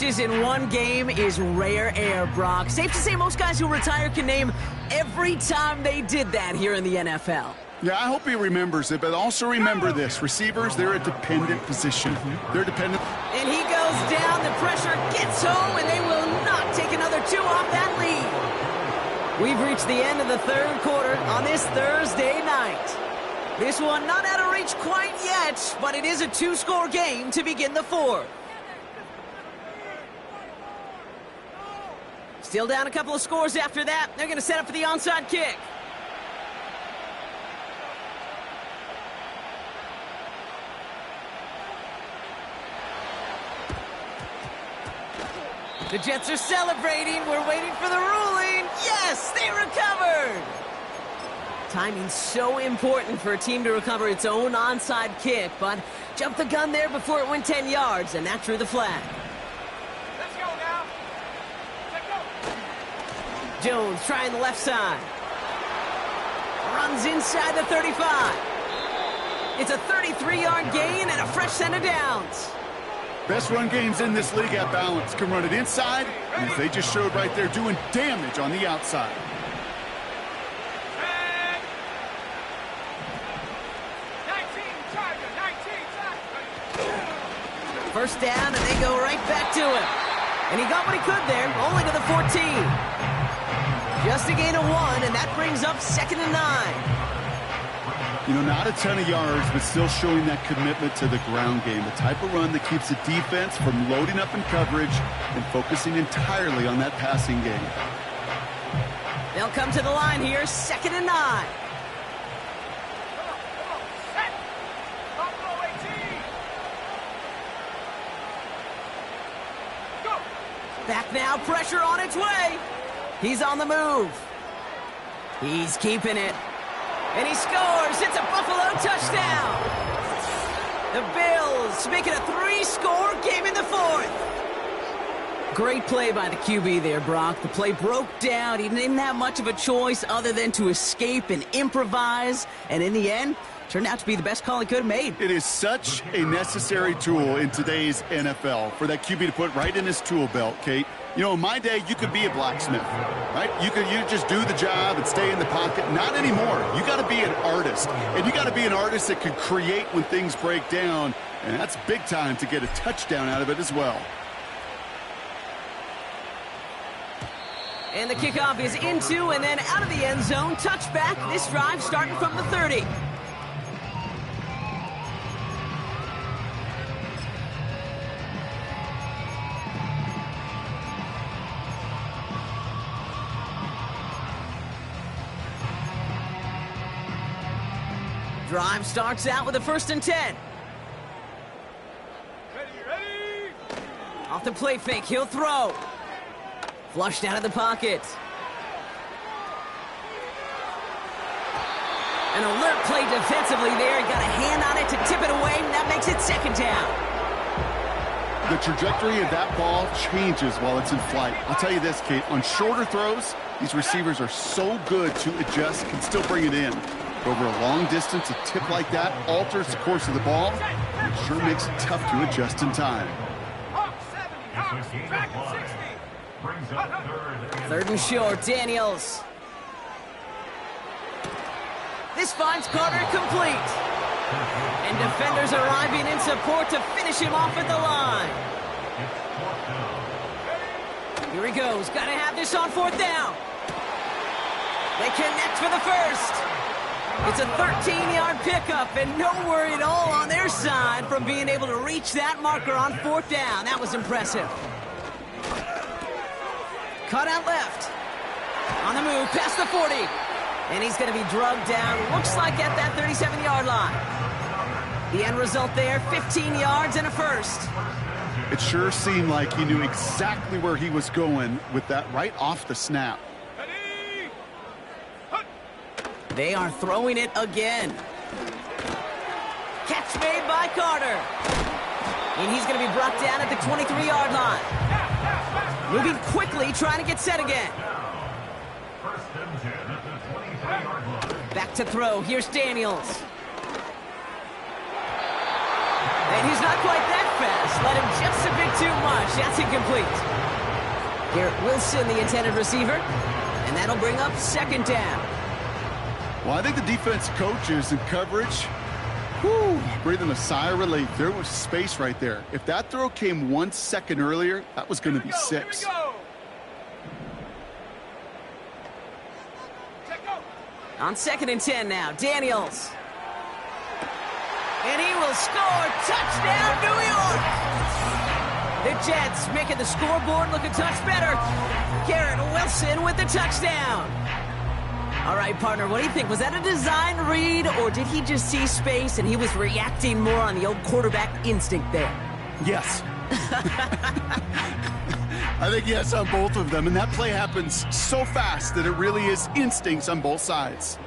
In one game is rare air, Brock. Safe to say most guys who retire can name every time they did that here in the NFL. Yeah, I hope he remembers it, but also remember this. Receivers, they're a dependent position. They're dependent. And he goes down. The pressure gets home, and they will not take another two off that lead. We've reached the end of the third quarter on this Thursday night. This one not out of reach quite yet, but it is a two-score game to begin the fourth. Still down a couple of scores after that. They're going to set up for the onside kick. The Jets are celebrating. We're waiting for the ruling. Yes, they recovered. Timing's so important for a team to recover its own onside kick, but jumped the gun there before it went 10 yards, and that drew the flag. Jones trying the left side. Runs inside the 35. It's a 33-yard gain and a fresh set of downs. Best run games in this league at balance. Can run it inside, and as they just showed right there, doing damage on the outside. First down, and they go right back to him. And he got what he could there, only to the 14. Just a gain of 1, and that brings up 2nd and 9. You know, not a ton of yards, but still showing that commitment to the ground game. The type of run that keeps the defense from loading up in coverage and focusing entirely on that passing game. They'll come to the line here, 2nd and 9. Back now, pressure on its way. He's on the move. He's keeping it. And he scores. It's a Buffalo touchdown. The Bills make it a 3-score game in the fourth. Great play by the QB there, Brock. The play broke down. He didn't have much of a choice other than to escape and improvise. And in the end, turned out to be the best call he could have made. It is such a necessary tool in today's NFL for that QB to put right in his tool belt, Kate. You know, in my day, you could be a blacksmith, right? You just do the job and stay in the pocket. Not anymore. You got to be an artist, and you got to be an artist that can create when things break down, and that's big time to get a touchdown out of it as well. And the kickoff is into and then out of the end zone. Touchback. This drive starting from the 30. Drive starts out with a 1st and 10. Ready. Off the play fake, he'll throw. Flushed out of the pocket. An alert play defensively there. Got a hand on it to tip it away, and that makes it 2nd down. The trajectory of that ball changes while it's in flight. I'll tell you this, Kate, on shorter throws, these receivers are so good to adjust, can still bring it in. Over a long distance, a tip like that alters the course of the ball. It sure makes it tough to adjust in time. 3rd and short, Daniels. This finds Carter complete. And defenders arriving in support to finish him off at the line. Here he goes. Got to have this on 4th down. They connect for the first. It's a 13-yard pickup, and no worry at all on their side from being able to reach that marker on 4th down. That was impressive. Cut out left. On the move, past the 40. And he's going to be drugged down, looks like at that 37-yard line. The end result there, 15 yards and a first. It sure seemed like he knew exactly where he was going with that right off the snap. They are throwing it again. Catch made by Carter. And he's going to be brought down at the 23-yard line. Moving quickly, trying to get set again. Back to throw. Here's Daniels. And he's not quite that fast. led him just a bit too much. That's incomplete. Garrett Wilson, the intended receiver, and that'll bring up second down. Well, I think the defense coaches in coverage, breathing a sigh of relief. There was space right there. If that throw came 1 second earlier, that was going to be 6. On 2nd and 10 now, Daniels. And he will score. Touchdown, New York! The Jets making the scoreboard look a touch better. Garrett Wilson with the touchdown. All right, partner, what do you think? Was that a design read, or did he just see space and he was reacting more on the old quarterback instinct there? Yes. I think yes on both of them, and that play happens so fast that it really is instincts on both sides.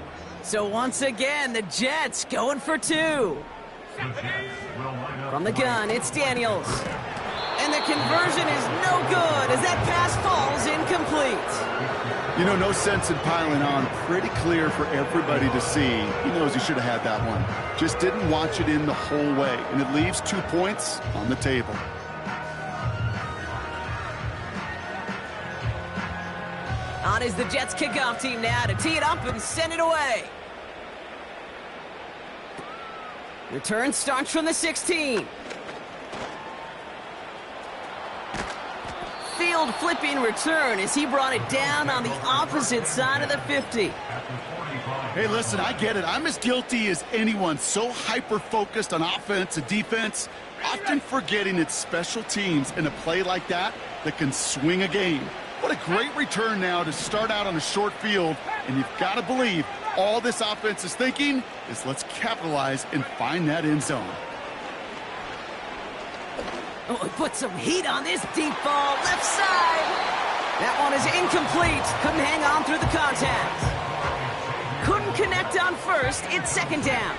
So once again, the Jets going for 2. From the gun, it's Daniels. And the conversion is no good as that pass falls incomplete. You know, no sense in piling on. Pretty clear for everybody to see. He knows he should have had that one. Just didn't watch it in the whole way, and it leaves 2 points on the table. On is the Jets kickoff team now to tee it up and send it away. Return starts from the 16. Field flipping return as he brought it down on the opposite side of the 50. Hey, listen, I get it. I'm as guilty as anyone. So hyper-focused on offense and defense, often forgetting it's special teams in a play like that that can swing a game. What a great return now to start out on a short field, and you've got to believe all this offense is thinking is let's capitalize and find that end zone. Oh, put some heat on this deep ball, left side. That one is incomplete. Couldn't hang on through the contact. Couldn't connect on first. It's 2nd down.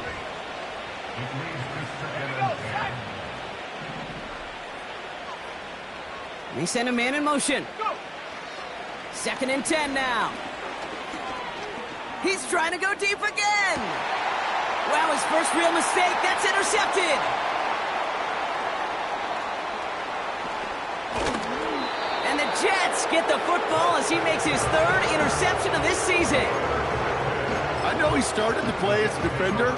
They send a man in motion. 2nd and 10 now. He's trying to go deep again. Wow, his first real mistake. That's intercepted. And the Jets get the football as he makes his 3rd interception of this season. I know he started the play as a defender,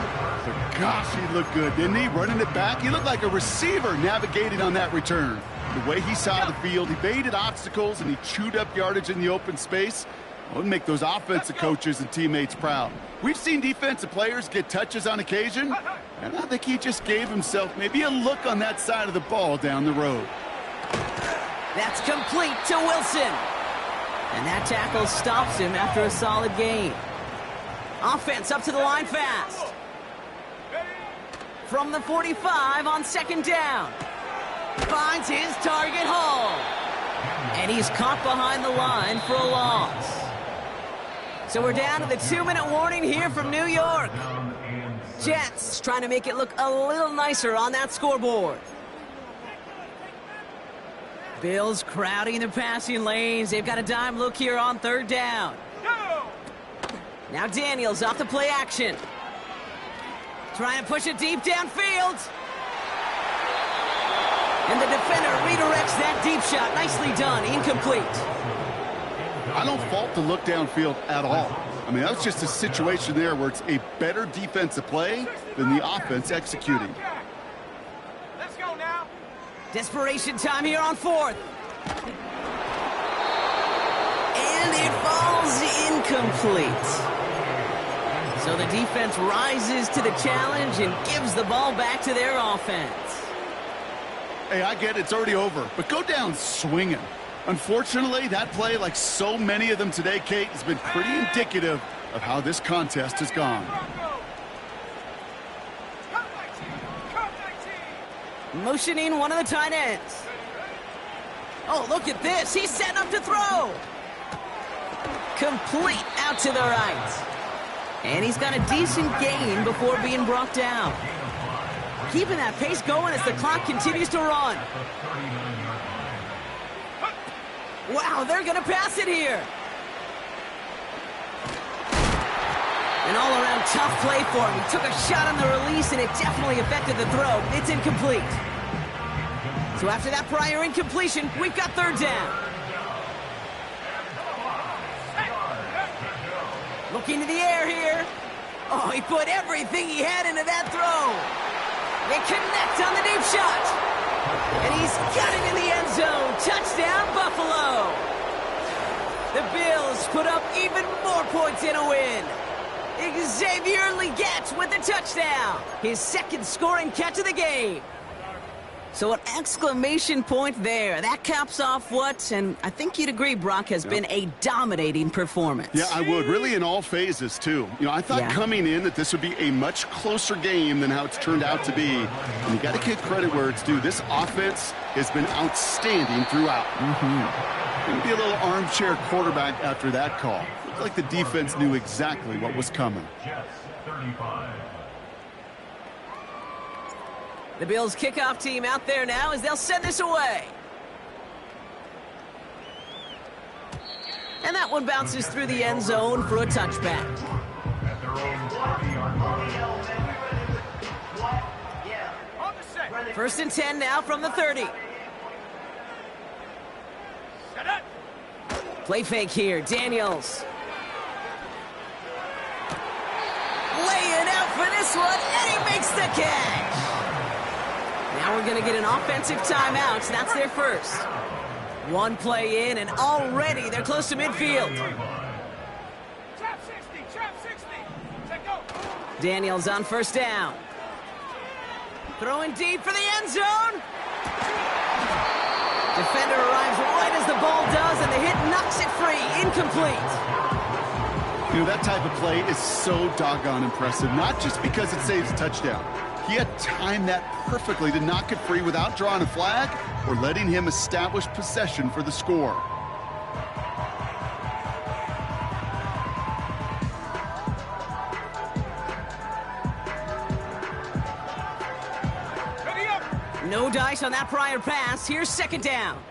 but gosh, he looked good, didn't he? Running it back, he looked like a receiver navigating on that return. The way he saw the field, he baited obstacles and he chewed up yardage in the open space. It would make those offensive coaches and teammates proud. We've seen defensive players get touches on occasion, and I think he just gave himself maybe a look on that side of the ball down the road. That's complete to Wilson. And that tackle stops him after a solid gain. Offense up to the line fast. From the 45 on 2nd down. Finds his target Hall. And he's caught behind the line for a loss. So we're down to the 2-minute warning here from New York. Jets trying to make it look a little nicer on that scoreboard. Bills crowding the passing lanes. They've got a dime look here on 3rd down. Now Daniels off the play action. Trying to push it deep downfield. And the defender redirects that deep shot. Nicely done. Incomplete. I don't fault the look downfield at all. I mean, that was just a situation there where it's a better defensive play than the offense executing. Let's go now. Desperation time here on 4th. And it falls incomplete. So the defense rises to the challenge and gives the ball back to their offense. Hey, I get it, it's already over, but go down swinging. Unfortunately, that play, like so many of them today, Kate, has been pretty indicative of how this contest has gone. Motioning one of the tight ends. Oh, look at this. He's setting up to throw. Complete out to the right. And he's got a decent gain before being brought down. Keeping that pace going as the clock continues to run. Wow, they're going to pass it here. An all-around tough play for him. He took a shot on the release, and it definitely affected the throw. It's incomplete. So after that prior incompletion, we've got third down. Looking to the air here. Oh, he put everything he had into that throw. They connect on the deep shot. And he's got it in the end zone. Touchdown, Buffalo. The Bills put up even more points in a win. Xavier Legette with the touchdown. His second scoring catch of the game. So an exclamation point there. That caps off what, and I think you'd agree, Brock, has been a dominating performance. Yeah, I would. Really in all phases, too. You know, I thought coming in that this would be a much closer game than how it's turned out to be. And you got to give credit where it's due. This offense has been outstanding throughout. Going to be a little armchair quarterback after that call. Looked like the defense knew exactly what was coming. The Bills kickoff team out there now as they'll send this away. And that one bounces through the end zone for a touchback. First and 10 now from the 30. Play fake here, Daniels. Laying out for this one, and he makes the catch. Now we're going to get an offensive timeout. That's their first. One play in, and already they're close to midfield. Trap 60. Daniels on first down. Throwing deep for the end zone. Defender arrives right as the ball does, and the hit knocks it free. Incomplete. You know, that type of play is so doggone impressive, not just because it saves a touchdown. He had timed that perfectly to knock it free without drawing a flag or letting him establish possession for the score. No dice on that prior pass. Here's second down.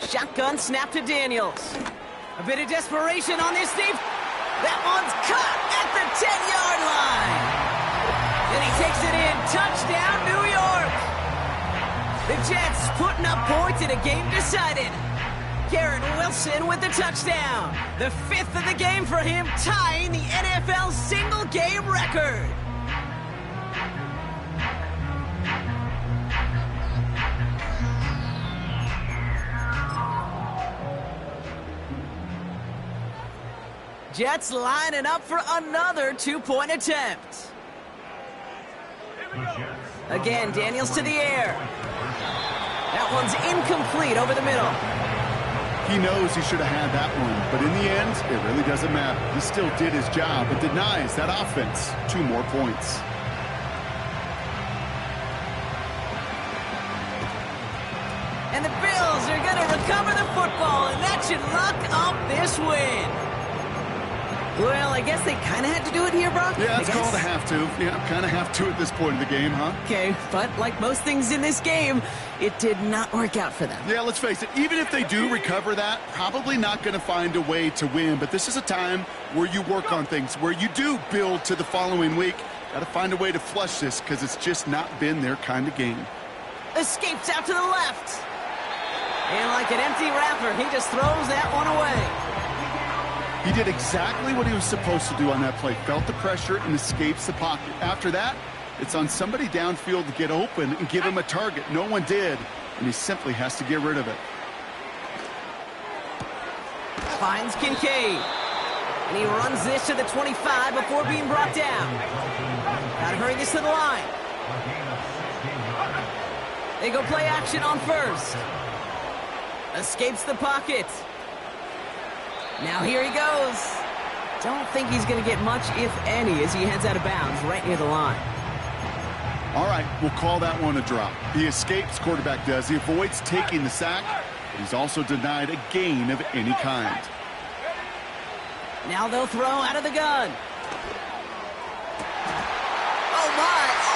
Shotgun snap to Daniels. A bit of desperation on this deep. That one's caught at the 10-yard line. Then he takes it in. Touchdown, New York. The Jets putting up points in a game decided. Garrett Wilson with the touchdown. The fifth of the game for him, tying the NFL single-game record. Jets lining up for another two-point attempt. Again, Daniels to the air. That one's incomplete over the middle. He knows he should have had that one, but in the end, it really doesn't matter. He still did his job, but denies that offense 2 more points. And the Bills are going to recover the football, and that should lock up this win. Well, I guess they kind of had to do it here, Brock. Yeah, it's called a have to. Yeah, kind of have to at this point in the game, huh? Okay, but like most things in this game, it did not work out for them. Yeah, let's face it. Even if they do recover that, probably not going to find a way to win. But this is a time where you work on things, where you do build to the following week. Got to find a way to flush this because it's just not been their kind of game. Escapes out to the left. And like an empty wrapper, he just throws that one away. He did exactly what he was supposed to do on that play. Felt the pressure and escapes the pocket. After that, it's on somebody downfield to get open and give him a target. No one did, and he simply has to get rid of it. Finds Kincaid. And he runs this to the 25 before being brought down. Gotta hurry this to the line. They go play action on first. Escapes the pocket. Now here he goes. Don't think he's going to get much, if any, as he heads out of bounds right near the line. All right, we'll call that one a drop. He escapes, quarterback does. He avoids taking the sack, but he's also denied a gain of any kind. Now they'll throw out of the gun. Oh, my.